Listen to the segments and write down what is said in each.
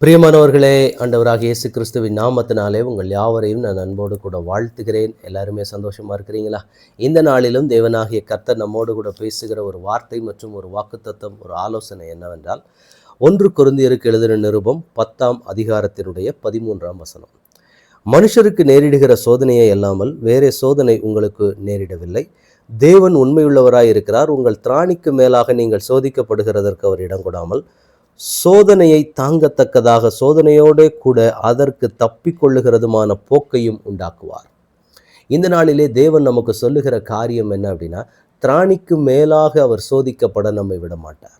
பிரியமானவர்களே, ஆண்டவராகிய இயேசு கிறிஸ்துவின் நாமத்தினாலே உங்கள் யாவரையும் நான் அன்போடு கூட வாழ்த்துகிறேன். எல்லாருமே சந்தோஷமா இருக்கிறீங்களா? இந்த நாளிலும் தேவனாகிய கர்த்தர் நம்மோடு கூட பேசுகிற ஒரு வார்த்தை மற்றும் ஒரு வாக்குத்தத்தம், ஒரு ஆலோசனை என்னவென்றால், 1 கொரிந்தியருக்கு எழுதின நிருபம் 10ஆம் அதிகாரத்தினுடைய 13ஆம் வசனம். மனுஷருக்கு நேரிடுகிற சோதனையை அல்லாமல் வேறே சோதனை உங்களுக்கு நேரிடவில்லை. தேவன் உண்மையுள்ளவராய் இருக்கிறார். உங்கள் திராணிக்கு மேலாக நீங்கள் சோதிக்கப்படுகிறதற்கு அவர் இடம் கொடாமல் சோதனையை தாங்கத்தக்கதாக சோதனையோடு கூட அதற்கு தப்பிக்கொள்ளுகிறதுமான போக்கையும் உண்டாக்குவார். இந்த நாளிலே தேவன் நமக்கு சொல்லுகிற காரியம் என்ன அப்படின்னா, திராணிக்கு மேலாக அவர் சோதிக்கப்பட நம்மை விட மாட்டார்.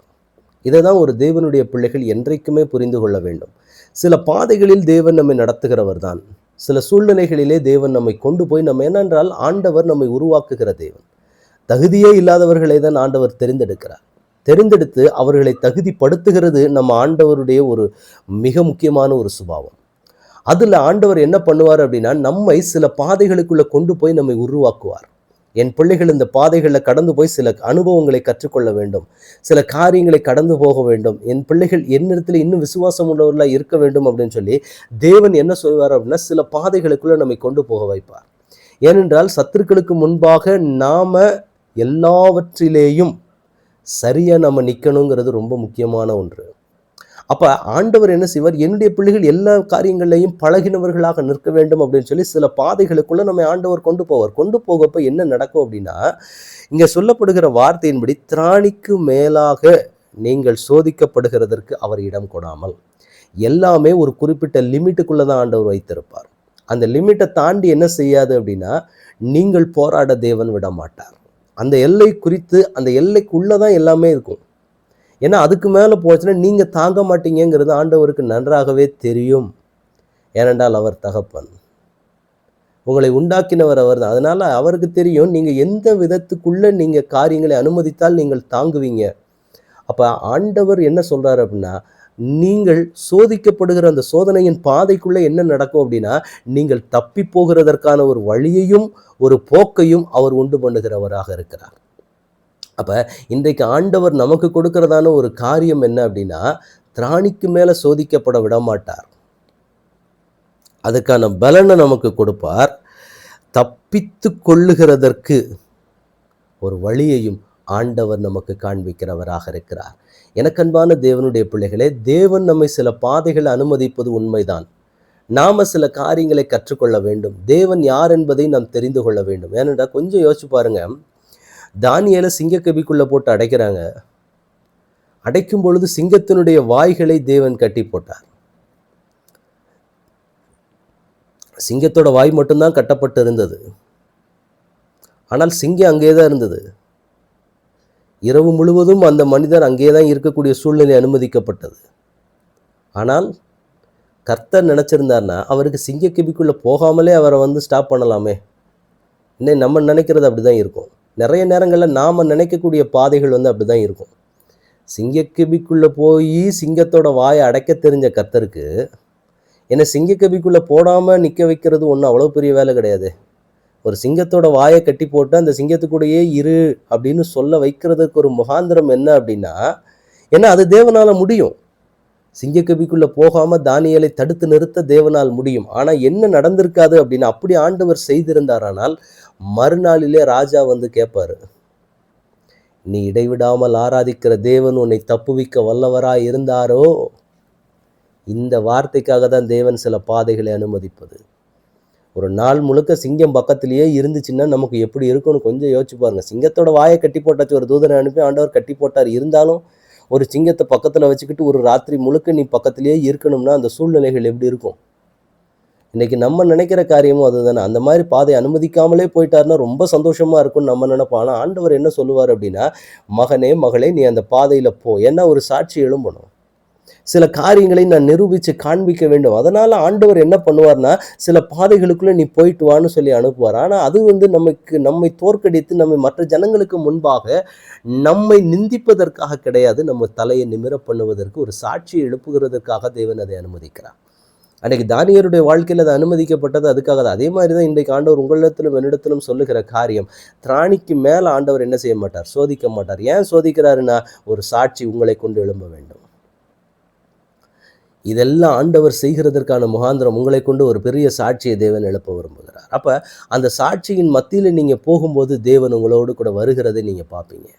இதை தான் ஒரு தேவனுடைய பிள்ளைகள் என்றைக்குமே புரிந்து கொள்ள வேண்டும். சில பாதைகளில் தேவன் நம்மை நடத்துகிறவர் தான். சில சூழ்நிலைகளிலே தேவன் நம்மை கொண்டு போய் நம்ம என்னென்றால், ஆண்டவர் நம்மை உருவாக்குகிற தேவன். தகுதியே இல்லாதவர்களை தான் ஆண்டவர் தெரிந்தெடுத்து அவர்களை தகுதிப்படுத்துகிறது நம்ம ஆண்டவருடைய ஒரு மிக முக்கியமான ஒரு சுபாவம். அதில் ஆண்டவர் என்ன பண்ணுவார் அப்படின்னா, நம்மை சில பாதைகளுக்குள்ளே கொண்டு போய் நம்மை உருவாக்குவார். என் பிள்ளைகள் இந்த பாதைகளில் கடந்து போய் சில அனுபவங்களை கற்றுக்கொள்ள வேண்டும், சில காரியங்களை கடந்து போக வேண்டும், என் பிள்ளைகள் என்னிடத்தில் இன்னும் விசுவாசம் உள்ளவர்களாக இருக்க வேண்டும் அப்படின்னு சொல்லி தேவன் என்ன சொல்வார் அப்படின்னா, சில பாதைகளுக்குள்ளே நம்மை கொண்டு போக வைப்பார். ஏனென்றால் சத்துருக்களுக்கு முன்பாக நாம் எல்லாவற்றிலேயும் சரியாக நம்ம நிற்கணுங்கிறது ரொம்ப முக்கியமான ஒன்று. அப்போ ஆண்டவர் என்ன செய்வார், என்னுடைய பிள்ளைகள் எல்லா காரியங்களையும் பழகினவர்களாக நிற்க வேண்டும் அப்படின்னு சொல்லி சில பாதைகளுக்குள்ளே நம்ம ஆண்டவர் கொண்டு போகப்போ என்ன நடக்கும் அப்படின்னா, இங்கே சொல்லப்படுகிற வார்த்தையின்படி திராணிக்கு மேலாக நீங்கள் சோதிக்கப்படுகிறதற்கு அவர் இடம் கொடாமல், எல்லாமே ஒரு குறிப்பிட்ட லிமிட்டுக்குள்ளே தான் ஆண்டவர் வைத்திருப்பார். அந்த லிமிட்டை தாண்டி என்ன செய்யாது அப்படின்னா, நீங்கள் போராட தேவன் விட மாட்டார். அந்த எல்லை குறித்து அந்த எல்லைக்குள்ளே தான் எல்லாமே இருக்கும். ஏன்னா அதுக்கு மேலே போச்சுன்னா நீங்கள் தாங்க மாட்டீங்கிறது ஆண்டவருக்கு நன்றாகவே தெரியும். ஏனென்றால் அவர் தகப்பன், உங்களை உண்டாக்கினவர் அவர் தான். அதனால் அவருக்கு தெரியும் நீங்கள் எந்த விதத்துக்குள்ளே நீங்கள் காரியங்களை அனுமதித்தால் நீங்கள் தாங்குவீங்க. அப்போ ஆண்டவர் என்ன சொல்கிறார் அப்படின்னா, நீங்கள் சோதிக்கப்படுகிற அந்த சோதனையின் பாதைக்குள்ளே என்ன நடக்கும் அப்படின்னா, நீங்கள் தப்பி போகிறதற்கான ஒரு வழியையும் ஒரு போக்கையும் அவர் உண்டு பண்ணுகிறவராக இருக்கிறார். அப்போ இன்றைக்கு ஆண்டவர் நமக்கு கொடுக்கிறதான ஒரு காரியம் என்ன அப்படின்னா, திராணிக்கு மேலே சோதிக்கப்பட விட மாட்டார். அதுக்கான பலனை நமக்கு கொடுப்பார். தப்பித்து கொள்ளுகிறதற்கு ஒரு வழியையும் ஆண்டவர் நமக்கு காண்பிக்கிறவராக இருக்கிறார். எனக்கன்பான தேவனுடைய பிள்ளைகளே, தேவன் நம்மை சில பாதைகளை அனுமதிப்பது உண்மைதான். நாம் சில காரியங்களை கற்றுக்கொள்ள வேண்டும். தேவன் யார் என்பதை நாம் தெரிந்து கொள்ள வேண்டும். ஏனென்றால் கொஞ்சம் யோசிச்சு பாருங்க, தானியேலை சிங்கக்கபிக்குள்ளே போட்டு அடைக்கிறாங்க. அடைக்கும் பொழுது சிங்கத்தினுடைய வாய்களை தேவன் கட்டி போட்டார். சிங்கத்தோட வாய் மட்டும்தான் கட்டப்பட்டு இருந்தது. ஆனால் சிங்கம் அங்கே தான் இருந்தது. இரவு முழுவதும் அந்த மனிதர் அங்கே தான் இருக்கக்கூடிய சூழ்நிலை அனுமதிக்கப்பட்டது. ஆனால் கர்த்தர் நினச்சிருந்தார்னா அவருக்கு சிங்கக்கபிக்குள்ளே போகாமலே அவரை ஸ்டாப் பண்ணலாமே. இன்னும் நம்ம நினைக்கிறது அப்படி தான் இருக்கும். நிறைய நேரங்களில் நாம் நினைக்கக்கூடிய பாதைகள் அப்படி தான் இருக்கும். சிங்கக்கபிக்குள்ளே போய் சிங்கத்தோட வாயை அடைக்க தெரிஞ்ச கர்த்தருக்கு என்னை சிங்கக்கபிக்குள்ளே போடாமல் நிற்க வைக்கிறது ஒன்றும் அவ்வளோ பெரிய வேலை கிடையாது. ஒரு சிங்கத்தோட வாயை கட்டி போட்டு அந்த சிங்கத்துக்கூடையே இரு அப்படின்னு சொல்ல வைக்கிறதுக்கு ஒரு முகாந்திரம் என்ன அப்படின்னா, ஏன்னா அது தேவனால் முடியும். சிங்கக்கபிக்குள்ளே போகாமல் தானியேலை தடுத்து நிறுத்த தேவனால் முடியும். ஆனால் என்ன நடந்திருக்காது அப்படின்னா, அப்படி ஆண்டவர் செய்திருந்தாரானால் மறுநாளிலே ராஜா கேட்பார், நீ இடைவிடாமல் ஆராதிக்கிற தேவன் உன்னை தப்புவிக்க வல்லவராய் இருந்தாரோ? இந்த வார்த்தைக்காக தான் தேவன் சில பாதைகளை அனுமதிப்பது. ஒரு நாள் முழுக்க சிங்கம் பக்கத்திலேயே இருந்துச்சுன்னா நமக்கு எப்படி இருக்கும்னு கொஞ்சம் யோசிச்சு பாருங்கள். சிங்கத்தோட வாயை கட்டி போட்டாச்சு, ஒரு தூதனை அனுப்பி ஆண்டவர் கட்டி போட்டார். இருந்தாலும் ஒரு சிங்கத்தை பக்கத்தில் வச்சுக்கிட்டு ஒரு ராத்திரி முழுக்க நீ பக்கத்திலேயே இருக்கணும்னா அந்த சூழ்நிலைகள் எப்படி இருக்கும்? இன்றைக்கி நம்ம நினைக்கிற காரியமும் அதுதானே. அந்த மாதிரி பாதை அனுமதிக்காமலே போயிட்டாருன்னா ரொம்ப சந்தோஷமாக இருக்கும்னு நம்ம நினைப்போம். ஆனால் ஆண்டவர் என்ன சொல்லுவார் அப்படின்னா, மகனே மகளே நீ அந்த பாதையில் போ. ஏன்னா ஒரு சாட்சி எழும்பணும், சில காரியங்களை நான் நிரூபித்து காண்பிக்க வேண்டும். அதனால் ஆண்டவர் என்ன பண்ணுவார்னா, சில பாதைகளுக்குள்ளே நீ போயிட்டு வான்னு சொல்லி அனுப்புவார். ஆனால் அது நம்மை தோற்கடித்து நம்மை மற்ற ஜனங்களுக்கு முன்பாக நம்மை நிந்திப்பதற்காக கிடையாது, நம்ம தலையை நிமிர பண்ணுவதற்கு, ஒரு சாட்சியை எழுப்புகிறதற்காக தேவன் அதை அனுமதிக்கிறார். அன்றைக்கு தானியேலுடைய வாழ்க்கையில் அது அனுமதிக்கப்பட்டது அதுக்காக தான். அதே மாதிரி தான் இன்றைக்கு ஆண்டவர் உங்களிடத்திலும் என்னிடத்திலும் சொல்லுகிற காரியம், திராணிக்கு மேலே ஆண்டவர் என்ன செய்ய மாட்டார், சோதிக்க மாட்டார். ஏன் சோதிக்கிறாருன்னா, ஒரு சாட்சி உங்களை கொண்டு எழும்ப வேண்டும். இதெல்லாம் ஆண்டவர் செய்கிறதற்கான முகாந்திரம் உங்களை கொண்டு ஒரு பெரிய சாட்சியை தேவன் எழுப்ப விரும்புகிறார். அப்போ அந்த சாட்சியின் மத்தியில் நீங்கள் போகும்போது தேவன் உங்களோடு கூட வருகிறதை நீங்கள் பார்ப்பீங்க.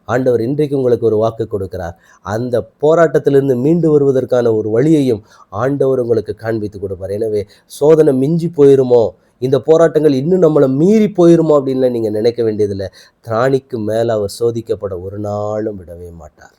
ஆண்டவர் இன்றைக்கு உங்களுக்கு ஒரு வாக்கு கொடுக்கிறார். அந்த போராட்டத்திலிருந்து மீண்டு வருவதற்கான ஒரு வழியையும் ஆண்டவர் உங்களுக்கு காண்பித்து கொடுப்பார். எனவே சோதனை மிஞ்சி போயிருமோ, இந்த போராட்டங்கள் இன்னும் நம்மளை மீறி போயிருமோ அப்படின்னு நீங்கள் நினைக்க வேண்டியதில்லை. திராணிக்கு மேலே அவர் சோதிக்கப்பட ஒரு நாளும் விடவே மாட்டார்.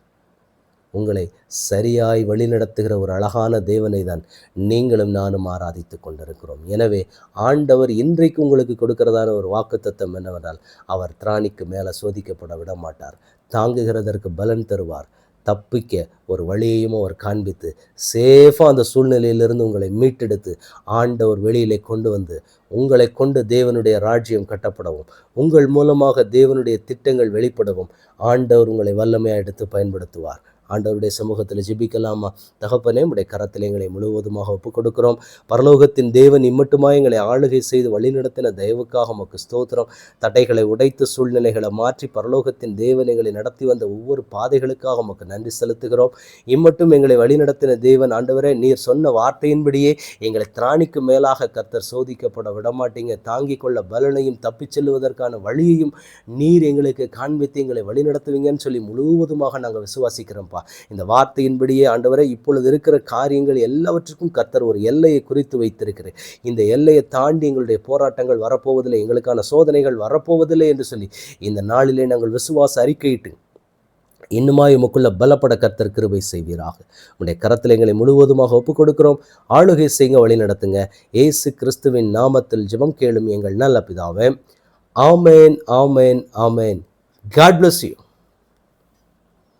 உங்களை சரியாய் வழிநடத்துகிற ஒரு அழகான தேவனை தான் நீங்களும் நானும் ஆராதித்து கொண்டிருக்கிறோம். எனவே ஆண்டவர் இன்றைக்கு உங்களுக்கு கொடுக்கிறதான ஒரு வாக்குத்தத்தம் என்னவென்றால், அவர் திராணிக்கு மேலே சோதிக்கப்பட விட மாட்டார். தாங்குகிறதற்கு பலன் தருவார். தப்பிக்க ஒரு வழியையும் அவர் காண்பித்து சேஃபாக அந்த சூழ்நிலையிலிருந்து உங்களை மீட்டெடுத்து ஆண்டவர் வெளியிலே கொண்டு வந்து உங்களை கொண்டு தேவனுடைய ராஜ்யம் கட்டப்படவும், உங்கள் மூலமாக தேவனுடைய திட்டங்கள் வெளிப்படவும் ஆண்டவர் உங்களை வல்லமையாக எடுத்து பயன்படுத்துவார். ஆண்டவருடைய சமூகத்தில் ஜெபிக்கலாமா? தகப்பனே, உடைய கரத்தில் எங்களை முழுவதுமாக ஒப்புக் கொடுக்கிறோம். பரலோகத்தின் தேவன் இம்மட்டுமாய் எங்களை ஆளுகை செய்து வழிநடத்தின தயவுக்காக உமக்கு ஸ்தோத்திரம். தடைகளை உடைத்து சூழ்நிலைகளை மாற்றி பரலோகத்தின் தேவன் எங்களை நடத்தி வந்த ஒவ்வொரு பாதைகளுக்காக உமக்கு நன்றி செலுத்துகிறோம். இம்மட்டும் எங்களை வழிநடத்தின தேவன் ஆண்டவரே, நீர் சொன்ன வார்த்தையின்படியே எங்களை திராணிக்கு மேலாக கர்த்தர் சோதிக்கப்பட விடமாட்டீங்க. தாங்கிக் கொள்ள பலனையும் தப்பிச் செல்வதற்கான வழியையும் நீர் எங்களுக்கு காண்பித்து எங்களை வழிநடத்துவீங்கன்னு சொல்லி முழுவதுமாக நாங்கள் விசுவாசிக்கிறோம். இந்த வார்த்தையின்படியே ஆண்டவரே, இப்பொழுது இருக்கிற காரியங்கள் எல்லாவற்றுக்கும் கர்த்தர் ஒரு எல்லையை குறித்து வைத்திருக்கிறேன். இந்த எல்லையை தாண்டி எங்களுடைய போராட்டங்கள் வரப்போவதில்லை, எங்களுக்கான சோதனைகள் வரப்போவதில்லை என்று சொல்லி இந்த நாளிலே நாங்கள் விசுவாச அறிக்கையிட்டு இன்னுமாய் உமக்குள்ள பலப்பட கர்த்தர் கிருபை செய்வீராக. உடைய கரத்தில் எங்களை முழுவதுமாக ஒப்புக் கொடுக்கிறோம். ஆளுகை செய்ய வழி நடத்துங்க. இயேசு கிறிஸ்துவின் நாமத்தில் ஜெபம் கேளும் எங்கள் நல்ல பிதாவே. ஆமேன், ஆமேன், ஆமேன். God bless you.